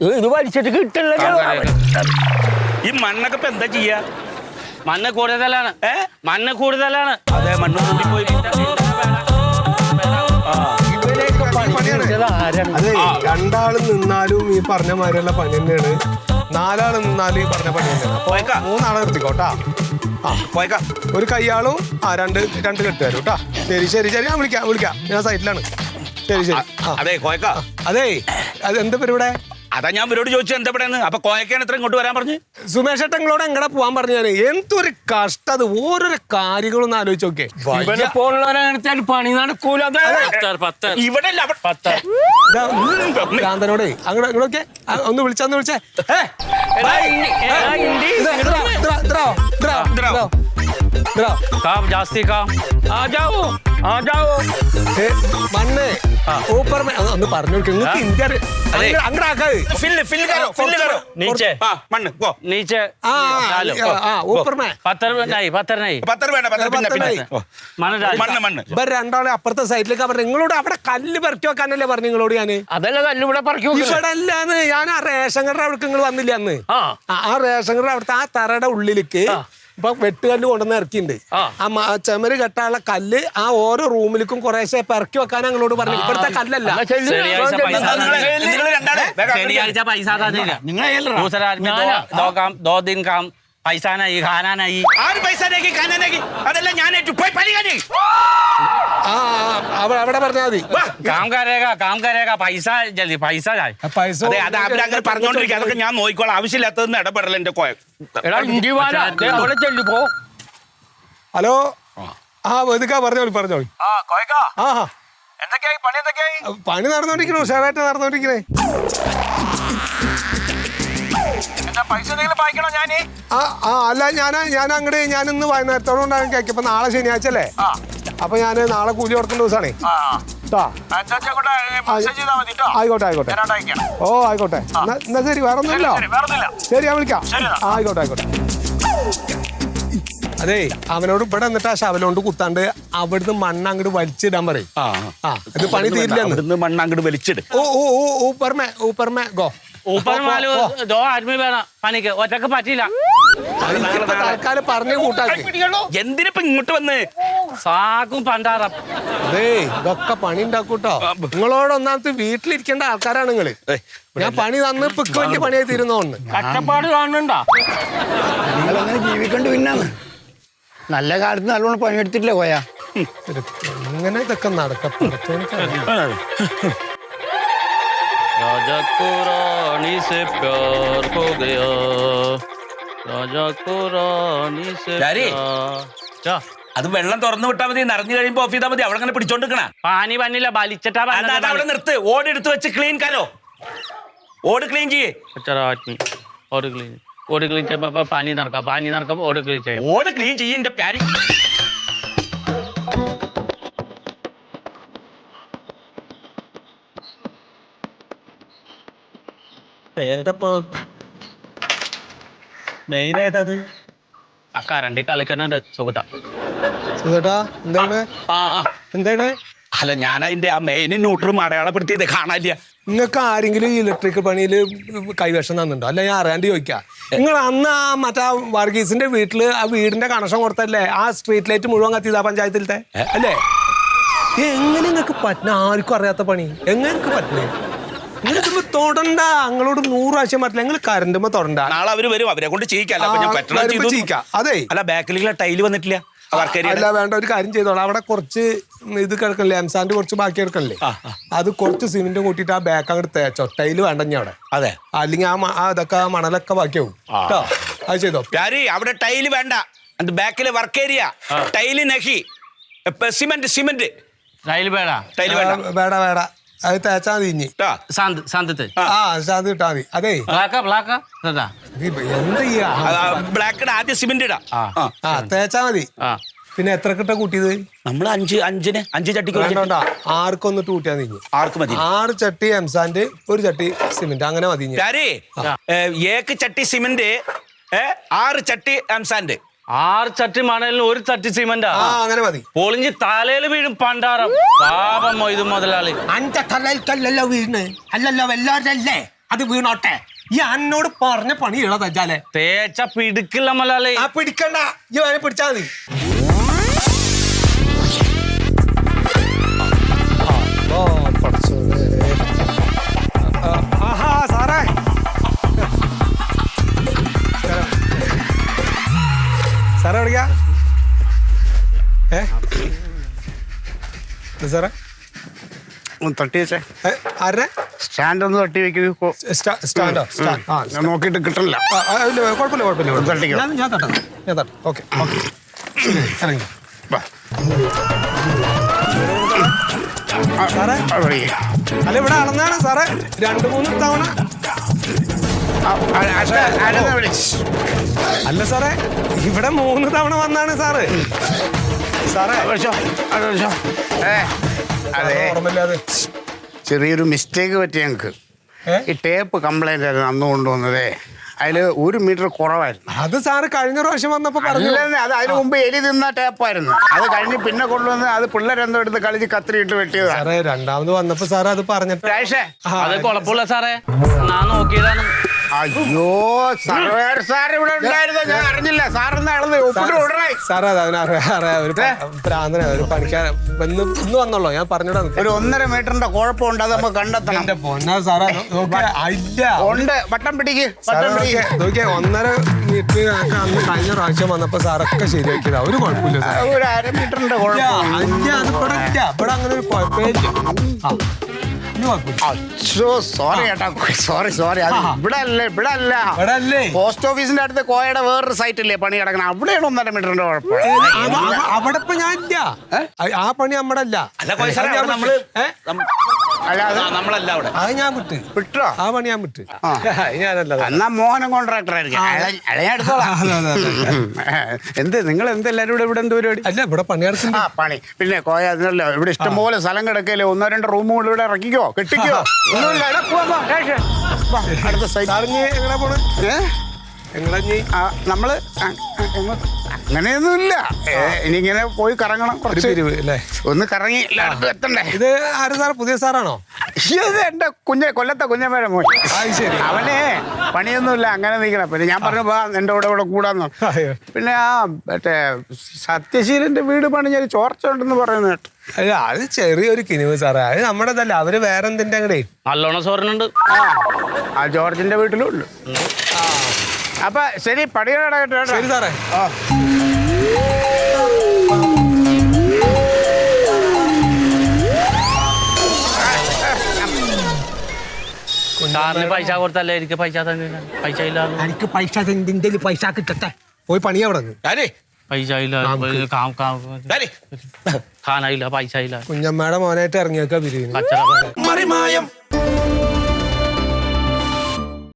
ഇത് വലിച്ചിട്ട് കിട്ടില്ല. ഈ മണ്ണൊക്കെ ഇപ്പൊ എന്താ ചെയ്യാ? മണ്ണ് കൂടുതലാണ്. മണ്ണ് കൂടുതലാണ്. അതെ, മണ്ണ് കൂടിപ്പോയി. അതെ, രണ്ടാള് നിന്നാലും ഈ പറഞ്ഞ മാതിരിയുള്ള പണി തന്നെയാണ്. നാലാള് നിന്നാലും ഈ പറഞ്ഞ പണി തന്നെയാണ്. അപ്പൊ 3 ആളെ നിർത്തിക്കോട്ടാ. ഒരു കയ്യാളും രണ്ട് കെട്ടുകാരും കേട്ടാ. ശരി ഞാൻ വിളിക്കാം. ഞാൻ സൈറ്റിലാണ്. ശരി. അതെ കോയക്ക, അതെ അത് എന്താ പരിപാടി? അതാ ഞാൻ ഇവരോട് ചോദിച്ചു എന്താ ഇവിടെ. അപ്പൊ കോയക്കാണ് ഇത്ര ഇങ്ങോട്ട് വരാൻ പറഞ്ഞു. സുമേഷ് ഏട്ടങ്ങളോട് എങ്ങനെ പോവാൻ പറഞ്ഞു. ഞാൻ എന്തൊരു കഷ്ടം. അത് ഓരോരോ കാര്യങ്ങളൊന്ന് ആലോചിച്ച് നോക്കേ. പണി നടക്കൂല. ഇവിടെ ഭ്രാന്തനോടെ അങ്ങോട്ടൊക്കെ ഒന്ന് വിളിച്ചേ. മണ്ണ് ऊपर में ഒന്ന് പറഞ്ഞു കൊടുക്കും. നിങ്ങൾക്ക് ഇന്ത്യ രണ്ടാളെ അപ്പുറത്തെ സൈഡിലേക്ക് പറഞ്ഞു. നിങ്ങളോട് അവിടെ കല്ല് പെറുക്കി വെക്കാനല്ലേ പറഞ്ഞു നിങ്ങളോട്. ഞാന് അതല്ല കല്ല് ഇവിടെ ഇവിടെ അല്ലാന്ന്. ഞാൻ ആ റേഷൻ കട അവിടേക്ക് നിങ്ങൾ വന്നില്ല അന്ന്. ആ റേഷൻ കട അവിടുത്തെ ആ തറയുടെ ഉള്ളിലേക്ക് ഇപ്പൊ വെട്ടുകല്ല് കൊണ്ടുവന്ന് ഇറക്കിണ്ട്. ആ ചെമര് കെട്ടാനുള്ള കല്ല് ആ ഓരോ റൂമിലേക്കും കുറേശ്ശെ പെറക്കി വെക്കാൻ ഞങ്ങളോട് പറഞ്ഞു. ഇവിടുത്തെ കല്ലല്ല. ശനിയാഴ്ച പൈസ पैसा नहीं खाना नहीं ആര് പൈസ നേക്കി കാന നേക്കി അതല്ല ഞാൻ ഏറ്റു പോയി പരിഗണി അവിടെ പറഞ്ഞാൽ മതി. काम करेगा पैसा जल्दी पैसा जाए പൈസ അതെ അത് അവരങ്ങനെ പറഞ്ഞോണ്ടിരിക്കുക. അതൊക്കെ ഞാൻ നോക്കിക്കോളാം. ആവശ്യമില്ലാത്തതെന്ന് ഇടപെടല എന്റെ കോയ. ഹലോ വെതുക്കാ പറഞ്ഞോളി പണി നടന്നോണ്ടിരിക്കണോ? ഉഷാറായിട്ട് നടന്നോണ്ടിരിക്കണേ. അല്ല ഞാൻ അങ്ങോട്ട് ഞാനിന്ന് വൈകുന്നേരത്തോളം ഉണ്ടാകും കേക്ക്. ഇപ്പൊ നാളെ ശനിയാഴ്ച അല്ലേ? അപ്പൊ ഞാൻ നാളെ കൂലി കൊടുക്കുന്ന ദിവസമാണേ. ആയിക്കോട്ടെ. ഓ ആയിക്കോട്ടെ. എന്നാ ശരി, വേറെ ഒന്നുമില്ലോ. ശരി, ഞാൻ വിളിക്കാം. ആയിക്കോട്ടെ. അതെ, അവനോട് ഇവിടെ എന്നിട്ട് ആ ശവലോണ്ട് കുത്താണ്ട് അവിടുന്ന് മണ്ണ് അങ്ങോട്ട് വലിച്ചിടാൻ പറയും. ഇത് പണി തീരില്ല. മണ്ണ് അങ്ങോട്ട് വലിച്ചിട്. ഊപ്പർമേ ഗോ. ऊपर मालूम 2 आदमी വേണം പണിക്ക്. ഒറ്റക്ക് പറ്റില്ല. തൽക്കാലം പറഞ്ഞു കൂട്ടാക്കി. എന്തിനിപ്പോ ഇങ്ങോട്ട് വന്ന് സാക്കും പണ്ടാറം. അതേ ഇതൊക്കെ പണി ഉണ്ടാക്കൂട്ടോ. നിങ്ങളോട് ഒന്നാമത്തെ വീട്ടിലിരിക്കേണ്ട ആൾക്കാരാണ് നിങ്ങള്. ഞാൻ പണി തന്ന് ഇപ്പൊ വലിയ പണിയായി തീരുന്നോണ്ട് കഷ്ടപ്പാട് കാണുന്നുണ്ടോ? നിങ്ങളങ്ങനെ ജീവിക്കണ്ട്. പിന്നാണ് നല്ല കാലത്ത് നല്ലോണം പണിയെടുത്തിട്ടില്ല പോയാ. ഇങ്ങനെ ഇതൊക്കെ നടക്കട്ടെ. राजा को रानी से प्यार हो गया. राजा को रानी से प्यार. അത് വെള്ളം തുറന്നു വിട്ടാൽ മതി. നിറഞ്ഞു കഴിയുമ്പോ ഓഫ് ചെയ്താൽ മതി. അവിടെ അങ്ങനെ പിടിച്ചോണ്ടിരിക്കണ പാനി വന്നില്ല വലിച്ചിട്ടാ അവിടെ നിർത്ത്. ഓട് എടുത്ത് വെച്ച് ക്ലീൻ കരോ. ഓട് ക്ലീൻ ചെയ്യേ. ആദ്മി ഓട് ക്ലീൻ ചെയ്യുമ്പോ പാനി നടക്കാം ഓട് ക്ലീൻ ചെയ്യാം. ഓട് ക്ലീൻ ചെയ്യ എന്റെ പ്യാരി. കറണ്ടി കളിക്കുന്നുണ്ട് സുഖത്താ. എന്താണ്? അല്ല ഞാൻ അതിന്റെ ആ മെയിനും ന്യൂട്രും അടയാളപ്പെടുത്തിയത് കാണാനില്ല. നിങ്ങൾക്ക് ആരെങ്കിലും ഇലക്ട്രിക് പണിയിൽ കൈവശം തന്നിട്ടുണ്ടോ? അല്ല, ഞാൻ അറിയാണ്ട് ചോദിക്കാം. നിങ്ങൾ അന്ന് ആ മറ്റേ വർഗീസിന്റെ വീട്ടില് ആ വീടിന്റെ കണക്ഷൻ കൊടുത്തല്ലേ ആ സ്ട്രീറ്റ് ലൈറ്റ് മുഴുവൻ കത്തിയതാ പഞ്ചായത്തിലത്തെ അല്ലേ? എങ്ങനെ നിങ്ങൾക്ക് പറ്റുന്ന? ആർക്കും അറിയാത്ത പണി എങ്ങനെ നിങ്ങൾക്ക് പറ്റുന്നേ? നിങ്ങൾ തൊടണ്ട. നിങ്ങളോട് 100 പ്രാവശ്യം പറ്റില്ല. നിങ്ങൾ കറണ്ടുമ്പോ തൊടണ്ട. നാളെ അവര് വരും. അവരെ കൊണ്ട് ചെയ്യിക്കാം. അതെ, അല്ല ബാക്കിലുള്ള ടൈല് വന്നിട്ടില്ല. അല്ല വേണ്ട, ഒരു കാര്യം ചെയ്തോളാം. അവിടെ കുറച്ച് ഇത് കിടക്കണില്ലേ, എംസാൻഡ് കുറച്ച് ബാക്കി കിടക്കണില്ലേ, അത് കുറച്ച് സിമെന്റും കൂട്ടിയിട്ട് ആ ബാക്ക് അങ്ങോട്ട് തേച്ചോ. ടൈല് വേണ്ട അവിടെ. അതെ, അല്ലെങ്കിൽ ആ ഇതൊക്കെ മണലൊക്കെ ബാക്കിയാവും കേട്ടോ. അത് ചെയ്തോ. അവിടെ ടൈല് വേണ്ട. ബാക്കിലെ വർക്ക് ഏരിയ ടൈല് നഹി. സിമെന്റ് ടൈല് വേണ്ട. വേണ്ട അത് തേച്ചാ തിഞ്ഞി ശാന്ത് ഇട്ടാ മതി. അതെ എന്ത് ചെയ്യാ, ബ്ലാക്ക് ആദ്യം സിമെന്റ് ഇടാ. തേച്ചാ മതി. പിന്നെ എത്ര കിട്ട കൂട്ടിയത്? നമ്മള് 5 ചട്ടിക്ക് 6 കൊന്നിട്ട് കൂട്ടിയാ തിഞ്ഞി. 6 ചട്ടി എംസാൻഡ്, 1 ചട്ടി സിമെന്റ്, അങ്ങനെ മതി. ഏക്ക് ചട്ടി സിമെന്റ്, 6 ചട്ടി എംസാൻഡ്, 6 ചട്ടി മണലിന് 1 ചട്ടി സിമെന്റാ. അങ്ങനെ മതി. പൊളിഞ്ഞ് തലയിൽ വീഴും പണ്ടാറം. പാപം ഇത് മുതലാളി. അന്റെ തലയിൽക്കല്ലല്ലോ വീണ്, അല്ലല്ലോ എല്ലാവരല്ലേ. അത് വീണോട്ടെ. ഈ എന്നോട് പറഞ്ഞ പണി ഇള തച്ചാലേ തേച്ച പിടിക്കില്ല മലാലേ. ആ പിടിക്കണ്ട, ഈ വേണേ പിടിച്ചാ മതി. ആഹാ സാറേ, സാറേ എവിടെയാ? സാറേ ഒന്ന് തട്ടി വെച്ചേ. ആരുടെ സ്റ്റാൻഡ് ഒന്ന് തട്ടി വെക്കൂ. സ്റ്റാൻഡോ? ഞാൻ നോക്കിയിട്ട് കിട്ടില്ല. കുഴപ്പമില്ല. തട്ടിക്കോ. ഞാൻ തട്ടാം. ഓക്കെ ഇറങ്ങി. സാറേ അല്ല, ഇവിടെ അളന്നാണ് സാറേ 2-3 തവണ. അല്ല സാറേ, ഇവിടെ 3 തവണ വന്നാണ് സാറ്. സാറേ അതെ, ഓർമ്മയില്ലാതെ ചെറിയൊരു മിസ്റ്റേക്ക് പറ്റി ഞങ്ങൾക്ക്. ഈ ടേപ്പ് കംപ്ലൈന്റ് ആയിരുന്നു അന്ന് കൊണ്ടുവന്നതേ. അതിൽ 1 മീറ്റർ കുറവായിരുന്നു. അത് സാറ് കഴിഞ്ഞ പ്രാവശ്യം വന്നപ്പോ പറഞ്ഞു. അല്ലെന്ന്, അത് അതിന് മുമ്പ് എലി തിന്ന ടേപ്പായിരുന്നു. അത് കഴിഞ്ഞ് പിന്നെ കൊണ്ടുവന്ന് അത് പിള്ളേരെന്തോ എടുത്ത് കളിച്ച് കത്തിരിയിട്ട് വെട്ടിയതാണ്. സാറേ രണ്ടാമത് വന്നപ്പോ സാറ് അത് പറഞ്ഞിട്ട് രാജേഷേ, അത് കുഴപ്പമില്ല സാറേ, ഞാൻ നോക്കിയതാണ്. അയ്യോ സർവേർ സാർ ഇവിടെ ഉണ്ടായിരുന്നു, ഞാൻ അറിഞ്ഞില്ല. സാറിന്ന് അളന്ന് ഒപ്പിട്ട് വിടണേ. സാറേ അത് അവനറിയാം, ഒരു പ്രാന്തന, ഒരു പണിക്കാരൻ ഇന്ന് വന്നോളൂ. ഞാൻ പറഞ്ഞിടാ. ഒരു 1.5 മീറ്ററിന്റെ കുഴപ്പമുണ്ട്, അത് നമുക്ക് കണ്ടെത്തണം. എന്റെ പൊന്നാ സാറേ, ഇല്ല ഉണ്ട്. ബട്ടൺ പിടിക്ക്, ബട്ടൺ പിടിക്ക്. നോക്കിയേ 1.5 മീറ്റർ അന്ന് കഴിഞ്ഞ പ്രാവശ്യം വന്നപ്പോ സാറൊക്കെ ശരിയാക്കിയതാ. ഒരു കുഴപ്പമില്ല സാർ. ഒരു 1/2 മീറ്ററിന്റെ കുഴപ്പം. ഇവിടെ അങ്ങനെ ഒരു കുഴപ്പമില്ല. അച്ഛോ സോറി ചേട്ടാ, സോറി. അത് ഇവിടെ അല്ല. പോസ്റ്റ് ഓഫീസിന്റെ അടുത്ത് കോയയുടെ വേറൊരു സൈറ്റ് ഇല്ലേ പണി കിടക്കണം, അവിടെയാണ് 1.5 മീറ്ററിന്റെ കുഴപ്പം. അവിടെ ഇപ്പൊ ഞാൻ ഇല്ല. ആ പണി നമ്മുടെ അല്ല. നമ്മളല്ല അവിടെ. അത് ഞാൻ വിട്ടോ. ആ പണി ഞാൻ വിട്ട്. ഞാനല്ല. എന്നാ മോഹനം കോൺട്രാക്ടർ ആയിരിക്കും. എന്ത് നിങ്ങൾ എന്തെല്ലാരും ഇവിടെ എന്ത് പരിപാടി? അല്ല, ഇവിടെ പണി നടക്കുന്നു. പണി പിന്നെ കോയ അതിനല്ലോ, ഇവിടെ ഇഷ്ടംപോലെ സ്ഥലം കിടക്കല്ലേ. 1-2 റൂമുകൾ ഇവിടെ ഇറക്കിക്കോ, കെട്ടിക്കോ. ഒന്നുമില്ല, അടുത്ത സൈറ്റ്. എങ്ങനെ പോണ്? നമ്മള് അങ്ങനെയൊന്നുമില്ല. ഇനിയിങ്ങനെ പോയി കറങ്ങണം കുറച്ച്. ഒന്ന് കറങ്ങി എല്ലായിടത്തും എത്തണ്ടേ. ഇത് ആര് സാർ? പുതിയ സാറാണോ? ഇത് എന്റെ കൊല്ലത്തെ കുഞ്ഞമ്മയുടെ മോൻ. അവനെ പണിയൊന്നുമില്ല, അങ്ങനെ നിൽക്കണം. പിന്നെ ഞാൻ പറഞ്ഞു എന്റെ ഇവിടെ കൂടാന്ന്. പിന്നെ ആ മറ്റേ സത്യശീലന്റെ വീട് പണിഞ്ഞ ചോർച്ച ഉണ്ടെന്ന് പറയുന്നത് കേട്ടോ. അല്ല, അത് ചെറിയൊരു കിനിവ് സാറേ. അത് നമ്മുടെതല്ല, അവര് വേറെ എന്തിന്റെ അങ്ങടെ നല്ലോണം സോറിനുണ്ട്. ആ ജോർജിന്റെ വീട്ടിലും ഉണ്ട്. അപ്പൊ ശരി, പണിയുടെ കേട്ടോ. ശരി സാറേ. സാറിന് പൈസ കൊടുത്തല്ലേ എനിക്ക് പൈസ തന്നെ. പൈസ ഇല്ല, എനിക്ക് പൈസ പൈസ കിട്ടട്ടെ. പോയി പണി അവിടെ പൈസ ഇല്ല, ഖാനായില്ല, പൈസ ഇല്ല. കുഞ്ഞമ്മയുടെ മോനായിട്ട് ഇറങ്ങിയേക്കാ പിരിവിന്. കച്ചറ മറിമായം